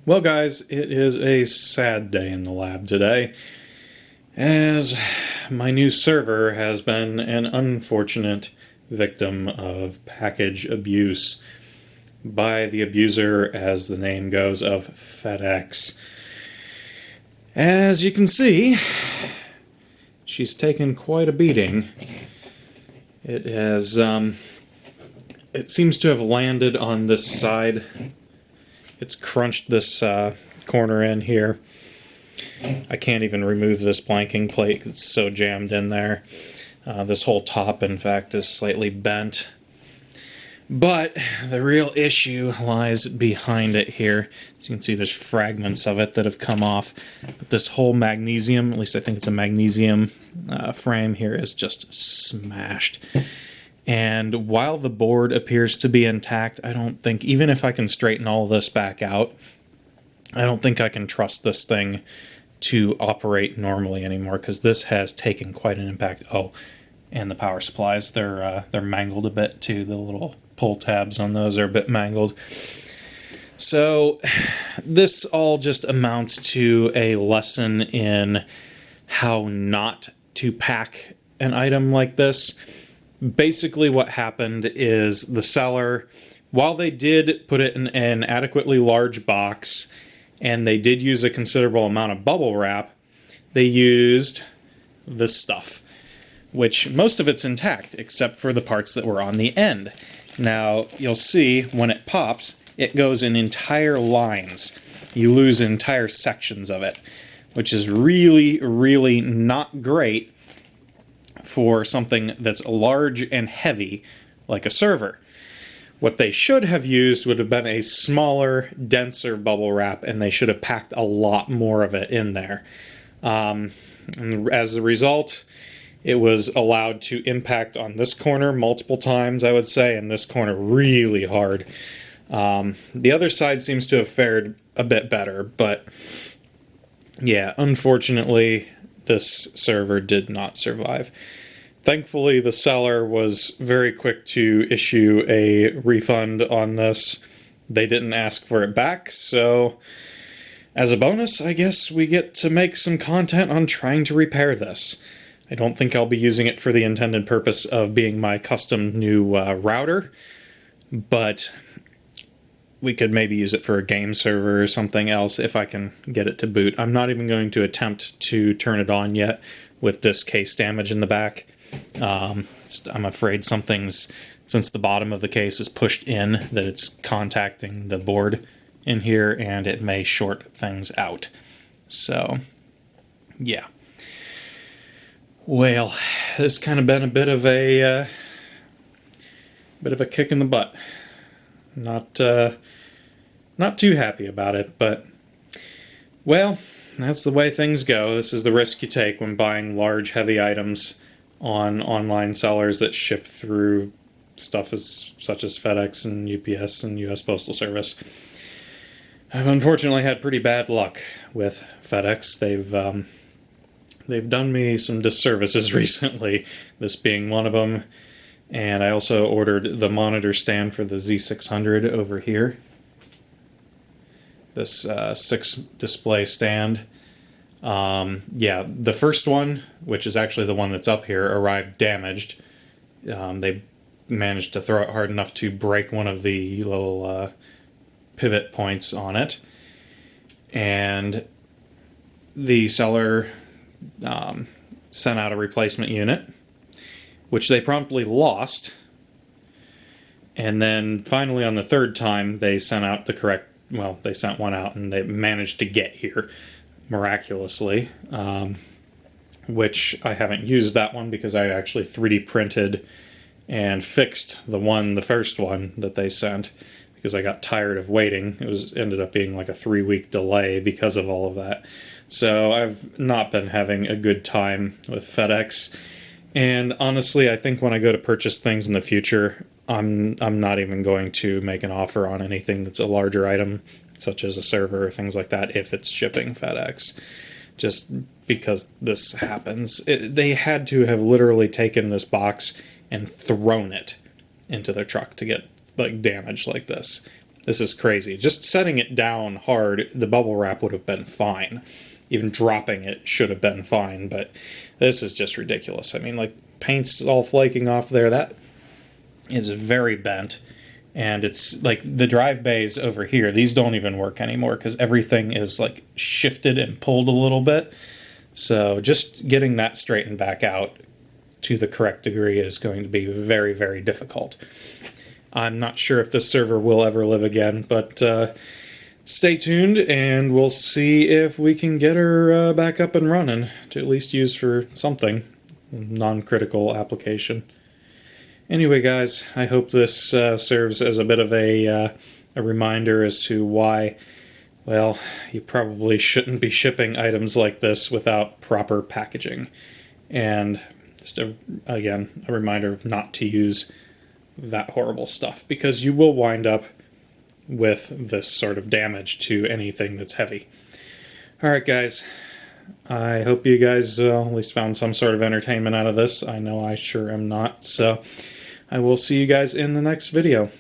Well, guys, it is a sad day in the lab today, as my new server has been an unfortunate victim of package abuse by the abuser, as the name goes, of FedEx. As you can see, she's taken quite a beating. It has, it seems to have landed on this side. It's crunched this corner in here. I can't even remove this blanking plate. It's so jammed in there. This whole top, in fact, is slightly bent. But the real issue lies behind it here. As you can see, there's fragments of it that have come off. But this whole magnesium, at least I think it's a magnesium frame here, is just smashed. And while the board appears to be intact, I don't think, even if I can straighten all this back out, I don't think I can trust this thing to operate normally anymore, because this has taken quite an impact. Oh, and the power supplies, they're mangled a bit too. The little pull tabs on those are a bit mangled. So this all just amounts to a lesson in how not to pack an item like this. Basically what happened is the seller, while they did put it in an adequately large box and they did use a considerable amount of bubble wrap, they used this stuff, which most of it's intact except for the parts that were on the end. Now you'll see when it pops, it goes in entire lines. You lose entire sections of it, which is really, really not great for something that's large and heavy like a server. What they should have used would have been a smaller, denser bubble wrap, and they should have packed a lot more of it in there. And as a result, it was allowed to impact on this corner multiple times, I would say, and this corner really hard. The other side seems to have fared a bit better, but yeah, unfortunately, this server did not survive. Thankfully, the seller was very quick to issue a refund on this. They didn't ask for it back, so as a bonus, I guess we get to make some content on trying to repair this. I don't think I'll be using it for the intended purpose of being my custom new router, but we could maybe use it for a game server or something else if I can get it to boot. I'm not even going to attempt to turn it on yet with this case damage in the back. I'm afraid something's, since the bottom of the case is pushed in, that it's contacting the board in here and it may short things out. So, yeah. Well, this kind of been a bit of a kick in the butt. Not too happy about it, but, well, that's the way things go. This is the risk you take when buying large, heavy items on online sellers that ship through stuff such as FedEx and UPS and US Postal Service. I've unfortunately had pretty bad luck with FedEx. They've done me some disservices recently, this being one of them. And I also ordered the monitor stand for the Z600 over here. This 6-display stand. Yeah, the first one, which is actually the one that's up here, arrived damaged. They managed to throw it hard enough to break one of the little pivot points on it. And the seller sent out a replacement unit, which they promptly lost. And then finally on the third time, they sent out the correct, well, they sent one out and they managed to get here miraculously, which I haven't used that one because I actually 3D printed and fixed the first one that they sent, because I got tired of waiting. It ended up being like a 3-week delay because of all of that. So I've not been having a good time with FedEx. And honestly, I think when I go to purchase things in the future, I'm not even going to make an offer on anything that's a larger item, such as a server or things like that, if it's shipping FedEx. Just because this happens. They had to have literally taken this box and thrown it into their truck to get like damage like this. This is crazy. Just setting it down hard, the bubble wrap would have been fine. Even dropping it should have been fine, but this is just ridiculous. I mean, like, paint's all flaking off there. That is very bent. And it's like the drive bays over here, these don't even work anymore because everything is like shifted and pulled a little bit. So just getting that straightened back out to the correct degree is going to be very, very difficult. I'm not sure if this server will ever live again, but stay tuned and we'll see if we can get her back up and running to at least use for something, non-critical application. Anyway, guys, I hope this serves as a bit of a reminder as to why, well, you probably shouldn't be shipping items like this without proper packaging. And just, again, a reminder not to use that horrible stuff, because you will wind up with this sort of damage to anything that's heavy. Alright, guys. I hope you guys at least found some sort of entertainment out of this. I know I sure am not, so I will see you guys in the next video.